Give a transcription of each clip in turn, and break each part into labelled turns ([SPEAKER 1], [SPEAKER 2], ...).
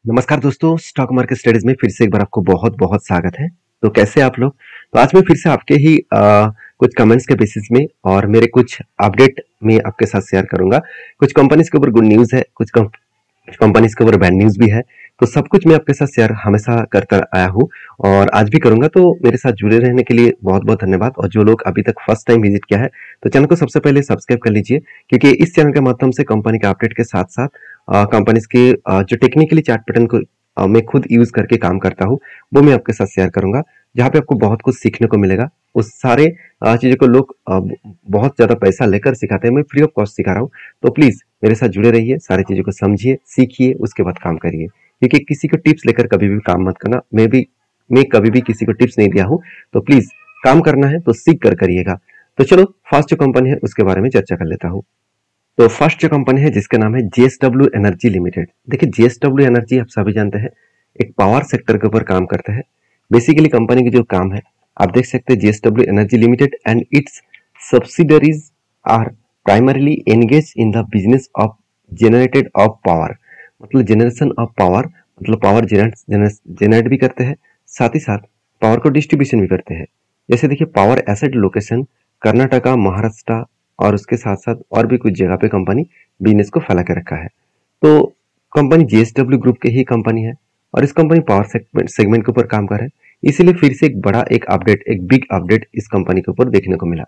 [SPEAKER 1] नमस्कार दोस्तों, stock market studies में फिर से एक बार आपको बहुत बहुत स्वागत है। तो कैसे आप लोग? तो आज मैं फिर से आपके ही कुछ कमेंट्स के बेसिस में और मेरे कुछ अपडेट में आपके साथ शेयर करूंगा। कुछ कंपनीज के ऊपर गुड न्यूज़ है, कुछ कंपनीज के ऊपर बैड न्यूज़ भी है। तो सब कुछ मैं आपके साथ शेयर हमेशा करता आया हूँ और आज भी करूंगा। तो मेरे साथ जुड़े रहने के लिए बहुत बहुत धन्यवाद। और जो लोग अभी तक फर्स्ट टाइम विजिट किया है तो चैनल को सबसे पहले सब्सक्राइब कर लीजिए, क्योंकि इस चैनल के माध्यम से कंपनी के अपडेट के साथ साथ कंपनीज के जो टेक्निकली चार्ट पैटर्न को मैं खुद यूज करके काम करता हूँ, वो मैं आपके साथ शेयर करूंगा, जहाँ पे आपको बहुत कुछ सीखने को मिलेगा। उस सारे चीजों को लोग बहुत ज्यादा पैसा लेकर सिखाते हैं, मैं फ्री ऑफ कॉस्ट सिखा रहा हूँ। तो प्लीज मेरे साथ जुड़े रहिए, सारी चीजों को समझिए, सीखिए, उसके बाद काम करिए। क्योंकि किसी को टिप्स लेकर कभी भी काम मत करना। मैं कभी भी किसी को टिप्स नहीं दिया हूँ। तो प्लीज काम करना है तो सीख कर करिएगा। तो चलो फर्स्ट जो कंपनी है उसके बारे में चर्चा कर लेता हूँ। तो फर्स्ट जो कंपनी है जिसका नाम है जेएसडब्ल्यू एनर्जी लिमिटेड। देखिए जेएसडब्ल्यू एनर्जी आप सभी जानते हैं एक पावर सेक्टर के ऊपर काम करते हैं। बेसिकली कंपनी की जो काम है आप देख सकते हैं, JSW Energy Limited and its subsidiaries are primarily engage in the business of generated of power. मतलब जनरेशन ऑफ पावर, मतलब पावर जनरेट भी करते हैं, साथ ही साथ पावर को डिस्ट्रीब्यूशन भी करते हैं। जैसे देखिए power asset location Karnataka, Maharashtra और उसके साथ साथ और भी कुछ जगह पे कंपनी बिजनेस को फैला के रखा है। तो कंपनी जेएसडब्ल्यू ग्रुप की ही कंपनी है और इस कंपनी पावर सेगमेंट के ऊपर काम कर रहा है। इसीलिए फिर से एक बड़ा एक बिग अपडेट इस कंपनी के ऊपर देखने को मिला।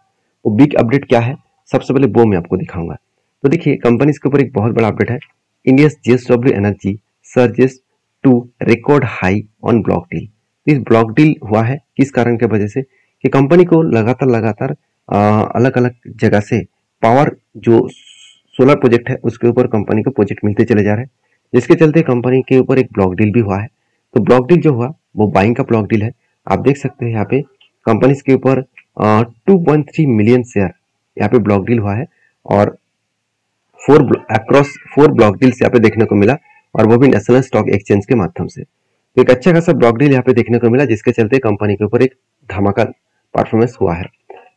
[SPEAKER 1] वो बिग अपडेट क्या है, सबसे पहले वो मैं आपको दिखाऊंगा। तो देखिए कंपनी इसके ऊपर एक बहुत बड़ा अपडेट है। India JSW Energy surges to record high on block deal. इस ब्लॉक डील हुआ है किस कारण के वजह से कि कंपनी को लगातार लगातार अलग अलग जगह से पावर जो सोलर प्रोजेक्ट है उसके ऊपर कंपनी को प्रोजेक्ट मिलते चले जा रहे हैं, जिसके चलते कंपनी के ऊपर एक ब्लॉक डील भी हुआ है। तो ब्लॉक डील जो हुआ वो बाइंग का ब्लॉक डील है। आप देख सकते हैं यहाँ पे कंपनी के ऊपर 2.3 मिलियन शेयर यहाँ पे ब्लॉक डील हुआ है और फोर ब्लॉक डील्स यहाँ पे देखने को मिला, और वो भी नेशनल स्टॉक एक्सचेंज के माध्यम से। तो एक अच्छा खासा ब्लॉक डील यहाँ पे देखने को मिला, जिसके चलते कंपनी के ऊपर एक धमाका परफॉर्मेंस हुआ है।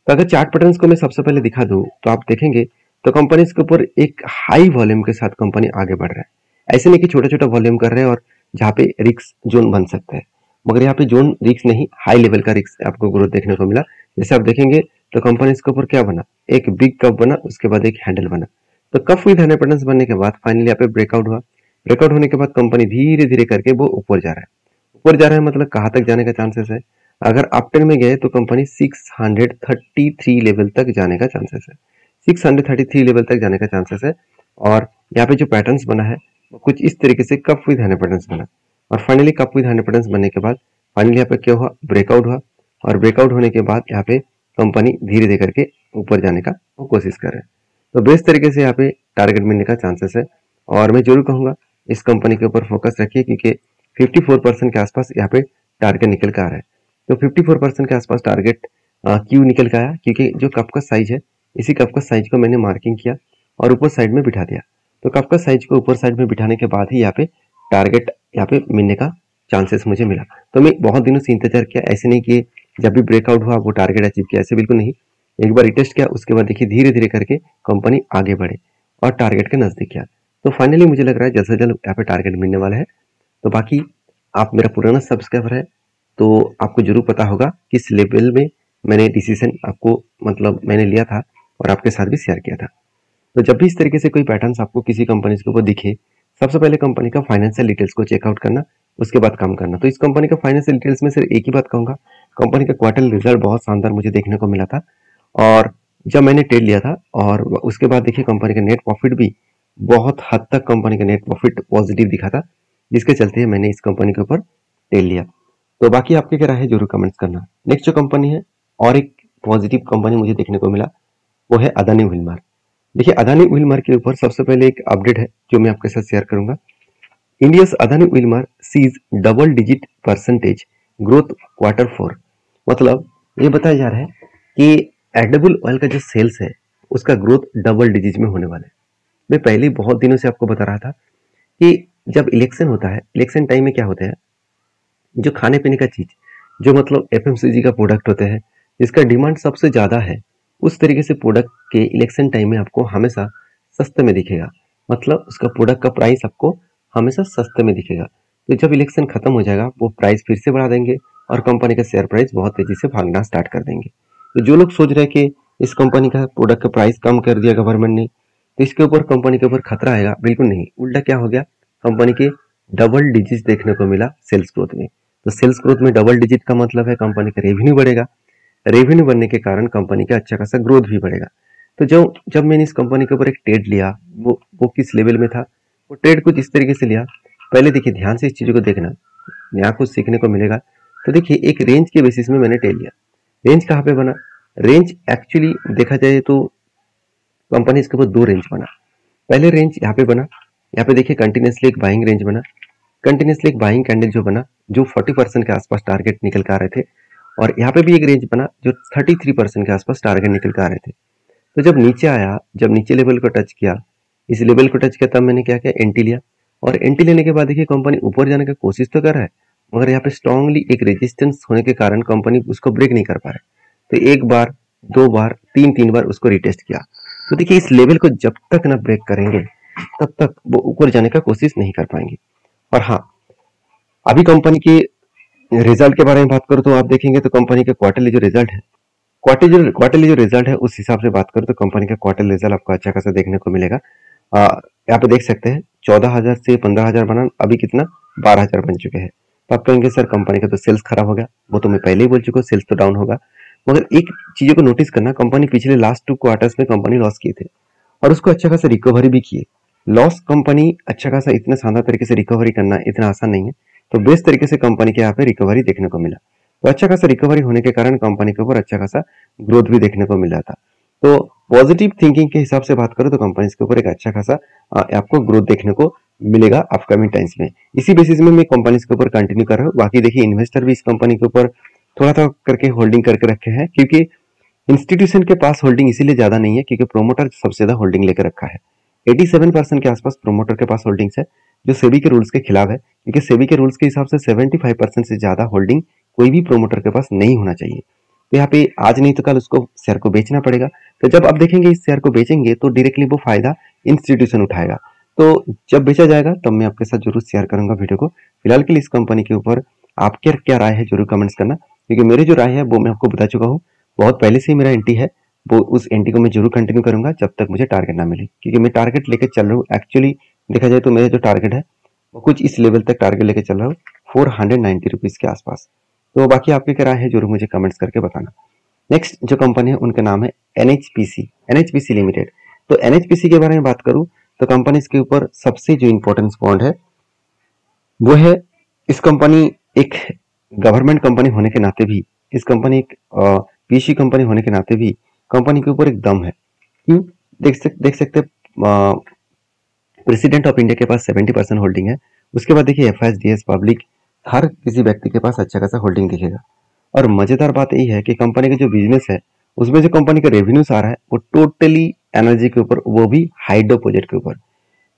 [SPEAKER 1] तो अगर चार्ट पैटर्न्स को मैं सबसे पहले दिखा दूं तो आप देखेंगे तो कंपनी के ऊपर एक हाई वॉल्यूम के साथ कंपनी आगे बढ़ रहा है। ऐसे नहीं कि छोटा छोटा वॉल्यूम कर रहे हैं और जहाँ पे रिक्स जोन बन सकता है, मगर यहाँ पे जोन रिक्स नहीं, हाई लेवल का रिक्स आपको ग्रोथ देखने को मिला। जैसे आप देखेंगे तो कंपनी के ऊपर क्या बना, एक बिग कप बना, उसके बाद एक हैंडल बना। तो कप विद हैंडल पैटर्न्स बनने के बाद फाइनली यहाँ पे ब्रेकआउट हुआ। ब्रेकआउट होने के बाद कंपनी धीरे धीरे करके वो ऊपर जा रहा है। ऊपर जा रहा है मतलब कहाँ तक जाने का चांसेस है, अगर अपट्रेंड में गए तो कंपनी 633 लेवल तक जाने का चांसेस है। 633 लेवल तक जाने का चांसेस है। और यहाँ पे जो पैटर्न्स बना है वो कुछ इस तरीके से कप विद हैंडल पैटर्न्स बना, और finally cup with handle patterns बनने के बाद फाइनली यहाँ पे क्या हुआ, ब्रेकआउट हुआ। और ब्रेकआउट होने के बाद यहाँ पे कंपनी धीरे धीरे करके ऊपर जाने का वो कोशिश कर रहे हैं। तो बेस्ट तरीके से यहाँ पे टारगेट मिलने का चांसेस है। और मैं जरूर कहूंगा इस कंपनी के ऊपर फोकस रखिए, क्योंकि 54% के आसपास यहाँ पे टारगेट निकल कर आ रहा है। तो 54% के आसपास टारगेट क्यों निकल के आया, क्योंकि जो कप का साइज है इसी कप का साइज को मैंने मार्किंग किया और ऊपर साइड में बिठा दिया। तो कप का साइज को ऊपर साइड में बिठाने के बाद ही यहाँ पे टारगेट यहाँ पे मिलने का चांसेस मुझे मिला। तो मैं बहुत दिनों से इंतजार किया, ऐसे नहीं कि जब भी ब्रेकआउट हुआ वो टारगेट अचीव किया, ऐसे बिल्कुल नहीं। एक बार रिटेस्ट किया, उसके बाद देखिए धीरे धीरे करके कंपनी आगे बढ़े और टारगेट के नजदीक किया। तो फाइनली मुझे लग रहा है जल्द से जल्द यहाँ पे टारगेट मिलने वाला है। तो बाकी आप मेरा पुराना सब्सक्राइबर है तो आपको जरूर पता होगा किस लेवल में मैंने डिसीजन आपको मतलब मैंने लिया था और आपके साथ भी शेयर किया था। तो जब भी इस तरीके से कोई पैटर्न्स आपको किसी कंपनी के ऊपर दिखे, सबसे पहले कंपनी का फाइनेंशियल डिटेल्स को चेकआउट करना, उसके बाद काम करना। तो इस कंपनी का फाइनेंशियल डिटेल्स में सिर्फ एक ही बात कहूंगा, कंपनी का क्वार्टर रिजल्ट बहुत शानदार मुझे देखने को मिला था। और जब मैंने ट्रेड लिया था और उसके बाद देखिए कंपनी का नेट प्रॉफिट भी बहुत हद तक कंपनी का नेट प्रॉफिट पॉजिटिव दिखा था, जिसके चलते मैंने इस कंपनी के ऊपर ट्रेड लिया। तो बाकी आपके क्या राय है जरूर कमेंट्स करना। नेक्स्ट जो कंपनी है और एक पॉजिटिव कंपनी मुझे देखने को मिला वो है अदानी विलमार। देखिए अदानी विलमार के ऊपर सबसे पहले एक अपडेट है जो मैं आपके साथ शेयर करूंगा। India's Adani Wilmar sees double digit percentage growth quarter 4। मतलब ये बताया जा रहा है कि एडिबल ऑयल का जो सेल्स है उसका ग्रोथ डबल डिजिट में होने वाला है। मैं पहले बहुत दिनों से आपको बता रहा था कि जब इलेक्शन होता है, इलेक्शन टाइम में क्या होता है, जो खाने पीने का चीज जो मतलब एफएमसीजी का प्रोडक्ट होते हैं जिसका डिमांड सबसे ज्यादा है, उस तरीके से प्रोडक्ट के इलेक्शन टाइम में आपको हमेशा सस्ते में दिखेगा। मतलब उसका प्रोडक्ट का प्राइस आपको हमेशा सस्ते में दिखेगा। तो जब इलेक्शन खत्म हो जाएगा वो प्राइस फिर से बढ़ा देंगे और कंपनी का शेयर प्राइस बहुत तेजी से भागना स्टार्ट कर देंगे। तो जो लोग सोच रहे हैं कि इस कंपनी का प्रोडक्ट का प्राइस कम कर दिया गवर्नमेंट ने, तो इसके ऊपर कंपनी के ऊपर खतरा आएगा, बिल्कुल नहीं। उल्टा क्या हो गया, कंपनी के डबल डिजिट देखने को मिला सेल्स ग्रोथ में। तो सेल्स ग्रोथ में डबल डिजिट का मतलब है कंपनी का रेवेन्यू बढ़ेगा, रेवेन्यू बढ़ने के कारण कंपनी का अच्छा खासा ग्रोथ भी बढ़ेगा। तो जब मैंने इस कंपनी के ऊपर एक ट्रेड लिया, वो किस लेवल में था, वो ट्रेड कुछ इस तरीके से लिया। पहले देखिए ध्यान से इस चीज़ों को देखना, यहाँ कुछ सीखने को मिलेगा। तो देखिए एक रेंज के बेसिस में मैंने ट्रेड लिया। रेंज कहाँ पे बना, रेंज एक्चुअली देखा जाए तो कंपनी इसके ऊपर दो रेंज बना। पहले रेंज यहाँ पे बना, यहाँ पे देखिए कंटिन्यूसली एक बाइंग रेंज बना, कंटिन्यूसली एक बाइंग कैंडल जो बना, जो 40% के आसपास टारगेट निकल के आ रहे थे। और यहाँ पे भी एक रेंज बना जो 33% के आसपास टारगेट निकल के आ रहे थे। तो जब नीचे आया, जब नीचे लेवल को टच किया, इस लेवल को टच किया, तब मैंने क्या किया, एंट्री लिया। और एंट्री लेने के बाद देखिए कंपनी ऊपर जाने की कोशिश तो कर रहा है, मगर यहाँ पे स्ट्रांगली एक रेजिस्टेंस होने के कारण कंपनी उसको ब्रेक नहीं कर पा रहा है। तो एक बार, दो बार, तीन बार उसको रिटेस्ट किया। तो देखिए इस लेवल को जब तक ना ब्रेक करेंगे तब तक वो ऊपर जाने का कोशिश नहीं कर पाएंगे। और हाँ, अभी कंपनी के रिजल्ट के बारे में बात करूँ तो आप देखेंगे तो कंपनी का क्वार्टरली जो रिजल्ट है, क्वार्टरली जो रिजल्ट है उस हिसाब से बात करूँ तो कंपनी का क्वार्टर रिजल्ट आपको अच्छा खासा देखने को मिलेगा। यहाँ पे देख सकते हैं 14,000 से 15,000 बना, अभी कितना 12,000 बन चुके हैं। तो आप कहेंगे सर कंपनी का तो सेल्स खराब हो गया, वो तो मैं पहले ही बोल चुका हूँ, सेल्स तो डाउन होगा। मगर एक चीजों को नोटिस करना, कंपनी पिछले लास्ट 2 क्वार्टर्स में कंपनी लॉस किए थे और उसको अच्छा खासा रिकवरी भी किए। लॉस कंपनी अच्छा खासा इतना शानदार तरीके से रिकवरी करना इतना आसान नहीं है, तो बेस्ट तरीके से कंपनी के यहाँ पे रिकवरी देखने को मिला। तो अच्छा खासा रिकवरी होने के कारण कंपनी के ऊपर अच्छा खासा ग्रोथ भी देखने को मिला था। तो पॉजिटिव थिंकिंग के हिसाब से बात करो तो कंपनी के ऊपर एक अच्छा खासा आपको ग्रोथ देखने को मिलेगा अपकमिंग टाइम्स में। इसी बेसिस में मैं कंपनी के ऊपर कंटिन्यू कर रहा हूँ। बाकी देखिए इन्वेस्टर भी इस कंपनी के ऊपर थोड़ा थोड़ा करके होल्डिंग करके रखे हैं, क्योंकि इंस्टीट्यूशन के पास होल्डिंग इसीलिए ज्यादा नहीं है क्योंकि प्रोमोटर सबसे ज्यादा होल्डिंग लेकर रखा है। 87% के आसपास प्रोमोटर के पास होल्डिंग्स है, जो सेबी के रूल्स के खिलाफ है, क्योंकि सेबी के रूल्स के हिसाब से 75% से ज्यादा होल्डिंग कोई भी प्रोमोटर के पास नहीं होना चाहिए। तो यहाँ पे आज नहीं तो कल उसको शेयर को बेचना पड़ेगा। तो जब आप देखेंगे इस शेयर को बेचेंगे तो डायरेक्टली वो फायदा इंस्टीट्यूशन उठाएगा। तो जब बेचा जाएगा तब मैं आपके साथ जरूर शेयर करूंगा वीडियो को। फिलहाल के लिए इस कंपनी के ऊपर आपके क्या राय है जरूर कमेंट्स करना, क्योंकि मेरी जो राय है वो मैं आपको बता चुका हूँ। बहुत पहले से ही मेरा एंट्री है, वो उस एंट्री को मैं जरूर कंटिन्यू करूंगा जब तक मुझे टारगेट ना मिले, क्योंकि मैं टारगेट लेके चल रहा हूँ। एक्चुअली देखा जाए तो मेरा जो टारगेट है वो कुछ इस लेवल तक टारगेट लेके चल रहा हूँ, 490 रुपीज के आसपास। तो बाकी आपके क्या राय है जरूर मुझे कमेंट्स करके बताना। नेक्स्ट जो कंपनी है उनका नाम है एनएचपीसी लिमिटेड। तो एनएचपीसी के बारे में बात करूं तो कंपनी के ऊपर सबसे जो इंपॉर्टेंस पॉइंट है वो है, इस कंपनी एक गवर्नमेंट कंपनी होने के नाते भी, इस कंपनी एक पीसी कंपनी होने के नाते भी कंपनी के ऊपर एक दम है। क्यों, देख सकते प्रेसिडेंट ऑफ इंडिया के पास 70% होल्डिंग है। उसके बाद देखिए एफआईएसडीएस पब्लिक, हर किसी व्यक्ति के पास अच्छा खासा होल्डिंग दिखेगा। और मजेदार बात यही है कि कंपनी का जो बिजनेस है उसमें जो कंपनी का रेवेन्यूज आ रहा है वो टोटली एनर्जी के ऊपर, वो भी हाइड्रो प्रोजेक्ट के ऊपर।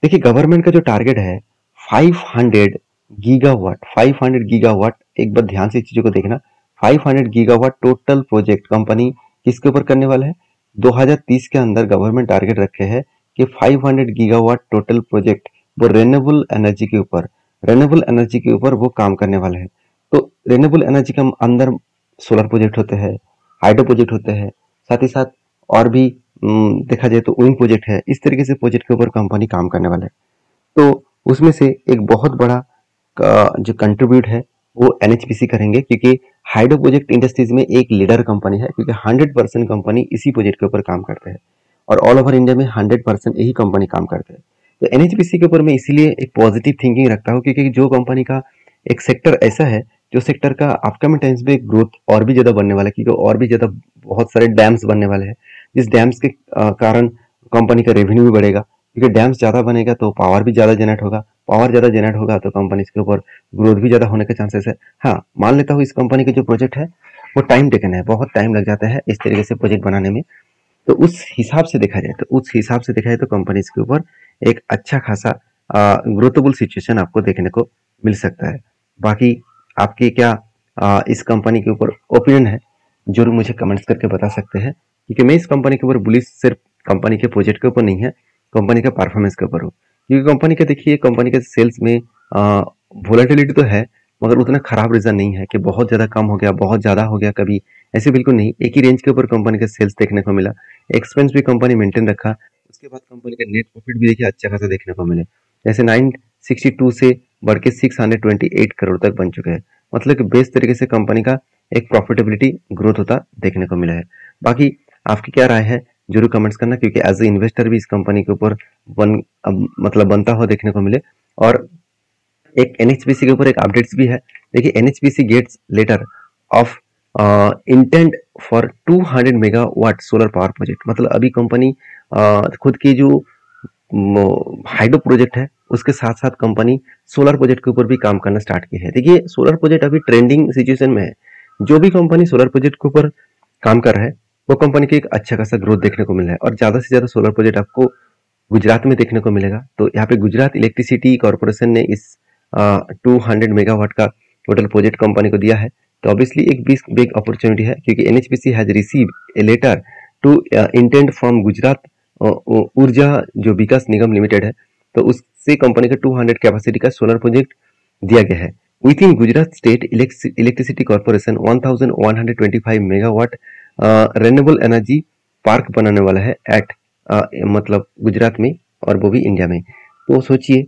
[SPEAKER 1] देखिए गवर्नमेंट का जो टारगेट है 500 गीगावाट, एक बार ध्यान से चीजों को देखना, 500 गीगावाट टोटल प्रोजेक्ट कंपनी किसके ऊपर करने वाला है। 2030 के अंदर गवर्नमेंट टारगेट रखे हैं कि 500 गीगावाट टोटल प्रोजेक्ट वो रेन्यूएबल एनर्जी के ऊपर वो काम करने वाले हैं। तो रेन्यूएबल एनर्जी के अंदर सोलर प्रोजेक्ट होते हैं, हाइड्रो प्रोजेक्ट होते हैं, साथ ही साथ और भी देखा जाए तो विंड प्रोजेक्ट है। इस तरीके से प्रोजेक्ट के ऊपर कंपनी काम करने वाला है। तो उसमें से एक बहुत बड़ा जो कंट्रीब्यूट है वो एनएचपीसी करेंगे, क्योंकि हाइड्रो प्रोजेक्ट इंडस्ट्रीज में एक लीडर कंपनी है, क्योंकि 100% कंपनी इसी प्रोजेक्ट के ऊपर काम करते हैं और ऑल ओवर इंडिया में 100% यही कंपनी काम करते हैं। तो एनएचपीसी के ऊपर मैं इसीलिए एक पॉजिटिव थिंकिंग रखता हूँ, क्योंकि जो कंपनी का एक सेक्टर ऐसा है जो सेक्टर का अपकमिंग टाइम्स में ग्रोथ और भी ज्यादा बनने वाला है, क्योंकि और भी ज्यादा बहुत सारे डैम्स बनने वाले हैं, जिस डैम्स के कारण कंपनी का रेवेन्यू भी बढ़ेगा, क्योंकि डैम्स ज्यादा बनेगा तो पावर भी ज्यादा जनरेट होगा, पावर ज्यादा जनरेट होगा तो कंपनी के ऊपर ग्रोथ भी ज्यादा होने के चांसेस है। हाँ, मान लेता हूँ इस कंपनी के जो प्रोजेक्ट है वो टाइम टेकन है, बहुत टाइम लग जाता है इस तरीके से प्रोजेक्ट बनाने में। तो उस हिसाब से देखा जाए तो कंपनी के ऊपर एक अच्छा खासा ग्रोथेबल सिचुएशन आपको देखने को मिल सकता है। बाकी आपकी क्या इस कंपनी के ऊपर ओपिनियन है जरूर मुझे कमेंट्स करके बता सकते हैं, क्योंकि मैं इस कंपनी के ऊपर बुलिश सिर्फ कंपनी के प्रोजेक्ट के ऊपर नहीं है, कंपनी का परफॉर्मेंस के ऊपर हो। क्योंकि कंपनी का देखिए, कंपनी के सेल्स में वोलेटिलिटी तो है मगर उतना खराब रीजन नहीं है कि बहुत ज़्यादा कम हो गया, बहुत ज़्यादा हो गया कभी, ऐसे बिल्कुल नहीं। एक ही रेंज के ऊपर कंपनी का सेल्स देखने को मिला, एक्सपेंस भी कंपनी मेंटेन रखा, उसके बाद कंपनी का नेट प्रॉफिट भी देखिए अच्छा खासा देखने को मिले, जैसे 962 से बढ़ के 628 करोड़ तक बन चुके हैं। मतलब कि बेस्ट तरीके से कंपनी का एक प्रॉफिटेबिलिटी ग्रोथ होता देखने को मिला है। बाकी आपकी क्या राय है जरूर कमेंट्स करना, क्योंकि एज ए इन्वेस्टर भी इस कंपनी के ऊपर मतलब बनता हुआ देखने को मिले। और एक एनएचपीसी के ऊपर एक अपडेट्स भी है। देखिए NHPC gets letter of intent for 200 megawatt solar power project, मतलब अभी कंपनी खुद की जो हाइड्रो प्रोजेक्ट है उसके साथ साथ कंपनी सोलर प्रोजेक्ट के ऊपर भी काम करना स्टार्ट की है। देखिए सोलर प्रोजेक्ट अभी ट्रेंडिंग सिचुएशन में है, जो भी कंपनी सोलर प्रोजेक्ट के ऊपर काम कर रहा है वो कंपनी की एक अच्छा खासा ग्रोथ देखने को मिल रहा है, और ज्यादा से ज्यादा सोलर प्रोजेक्ट आपको गुजरात में देखने को मिलेगा। तो यहाँ पे गुजरात इलेक्ट्रिसिटी कॉर्पोरेशन ने इस 200 मेगावाट का टोटल प्रोजेक्ट कंपनी को दिया है। तो ऑब्वियसली एक बिग अपॉर्चुनिटी है, क्योंकि NHPC has receive a letter to intent from Gujarat Urja जो विकास निगम लिमिटेड है, तो उससे कंपनी का 200 कैपेसिटी का सोलर प्रोजेक्ट दिया गया है। With in Gujarat state electricity corporation 1125 megawatt renewable energy park बनाने वाला है एट मतलब गुजरात में, और वो भी इंडिया में। तो सोचिए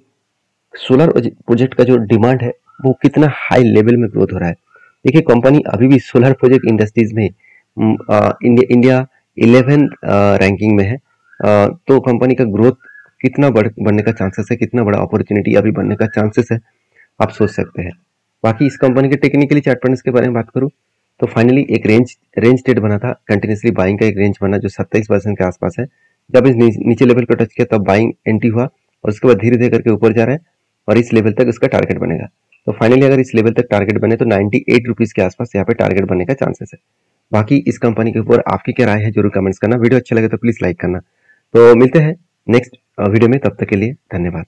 [SPEAKER 1] सोलर प्रोजेक्ट का जो डिमांड है वो कितना हाई लेवल में ग्रोथ हो रहा है। देखिए कंपनी अभी भी सोलर प्रोजेक्ट इंडस्ट्रीज में इंडिया 11 रैंकिंग में है। तो कंपनी का ग्रोथ कितना बढ़ने का चांसेस है, कितना बड़ा अपॉर्चुनिटी अभी बनने का चांसेस है, आप सोच सकते हैं। बाकी इस कंपनी के टेक्निकली चार्ट पैटर्न्स के बारे में बात करूं तो फाइनली एक रेंज स्टेट बना था, कंटिन्यूसली बाइंग का एक रेंज बना जो 27% के आसपास है। जब इस नीचे लेवल को टच किया तब बाइंग एंट्री हुआ, और उसके बाद धीरे धीरे करके ऊपर जा रहा है, और इस लेवल तक इसका टारगेट बनेगा। तो फाइनली अगर इस लेवल तक टारगेट बने तो 98 रुपीज के आसपास यहाँ पे टारगेट बनने का चांसेस है। बाकी इस कंपनी के ऊपर आपकी क्या राय है जरूर कमेंट्स करना, वीडियो अच्छा लगे तो प्लीज लाइक करना। तो मिलते हैं नेक्स्ट वीडियो में, तब तक के लिए धन्यवाद।